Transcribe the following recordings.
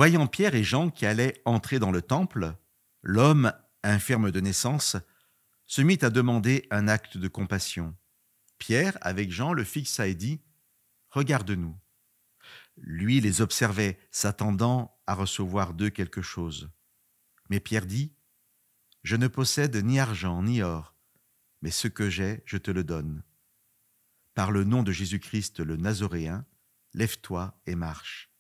Voyant Pierre et Jean qui allaient entrer dans le temple, l'homme, infirme de naissance, se mit à demander un acte de compassion. Pierre, avec Jean, le fixa et dit « Regarde-nous ». Lui les observait, s'attendant à recevoir d'eux quelque chose. Mais Pierre dit « Je ne possède ni argent ni or, mais ce que j'ai, je te le donne. Par le nom de Jésus-Christ le Nazoréen, lève-toi et marche. »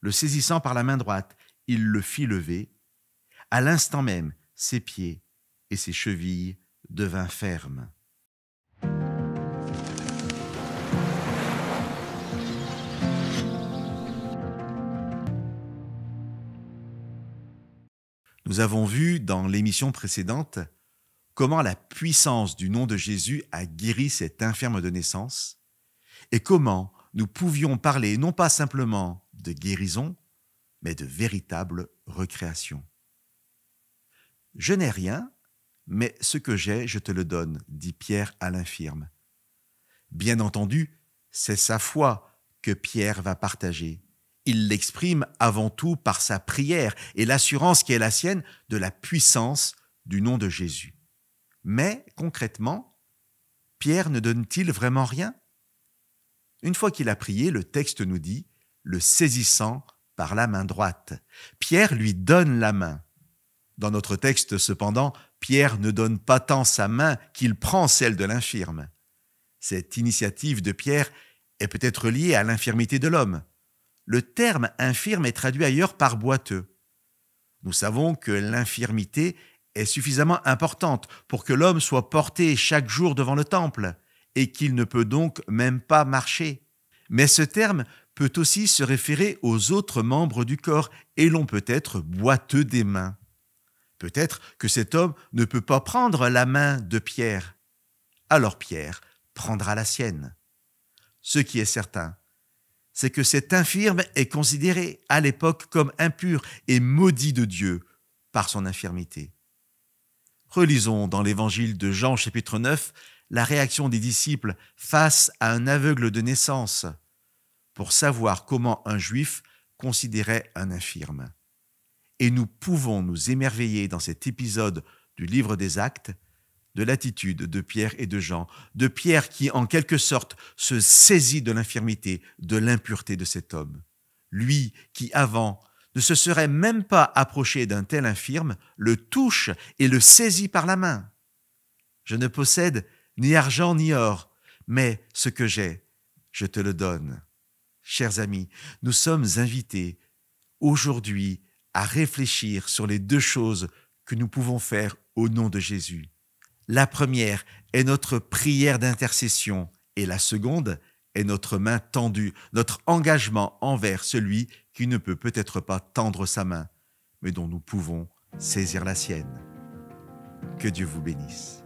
Le saisissant par la main droite, il le fit lever. À l'instant même, ses pieds et ses chevilles devinrent fermes. Nous avons vu dans l'émission précédente comment la puissance du nom de Jésus a guéri cet infirme de naissance et comment nous pouvions parler non pas simplement de guérison, mais de véritable recréation. « Je n'ai rien, mais ce que j'ai, je te le donne », dit Pierre à l'infirme. Bien entendu, c'est sa foi que Pierre va partager. Il l'exprime avant tout par sa prière et l'assurance qui est la sienne de la puissance du nom de Jésus. Mais, concrètement, Pierre ne donne-t-il vraiment rien ? Une fois qu'il a prié, le texte nous dit « le saisissant par la main droite ». Pierre lui donne la main. Dans notre texte, cependant, Pierre ne donne pas tant sa main qu'il prend celle de l'infirme. Cette initiative de Pierre est peut-être liée à l'infirmité de l'homme. Le terme « infirme » est traduit ailleurs par « boiteux ». Nous savons que l'infirmité est suffisamment importante pour que l'homme soit porté chaque jour devant le temple et qu'il ne peut donc même pas marcher. Mais ce terme peut aussi se référer aux autres membres du corps et l'on peut être boiteux des mains. Peut-être que cet homme ne peut pas prendre la main de Pierre. Alors Pierre prendra la sienne. Ce qui est certain, c'est que cet infirme est considéré à l'époque comme impur et maudit de Dieu par son infirmité. Relisons dans l'évangile de Jean chapitre 9 la réaction des disciples face à un aveugle de naissance pour savoir comment un juif considérait un infirme. Et nous pouvons nous émerveiller dans cet épisode du livre des Actes de l'attitude de Pierre et de Jean, de Pierre qui, en quelque sorte, se saisit de l'infirmité, de l'impureté de cet homme. Lui qui, avant, ne se serait même pas approché d'un tel infirme, le touche et le saisit par la main. « Je ne possède ni argent ni or, mais ce que j'ai, je te le donne. » Chers amis, nous sommes invités aujourd'hui à réfléchir sur les deux choses que nous pouvons faire au nom de Jésus. La première est notre prière d'intercession et la seconde est notre main tendue, notre engagement envers celui qui ne peut peut-être pas tendre sa main, mais dont nous pouvons saisir la sienne. Que Dieu vous bénisse.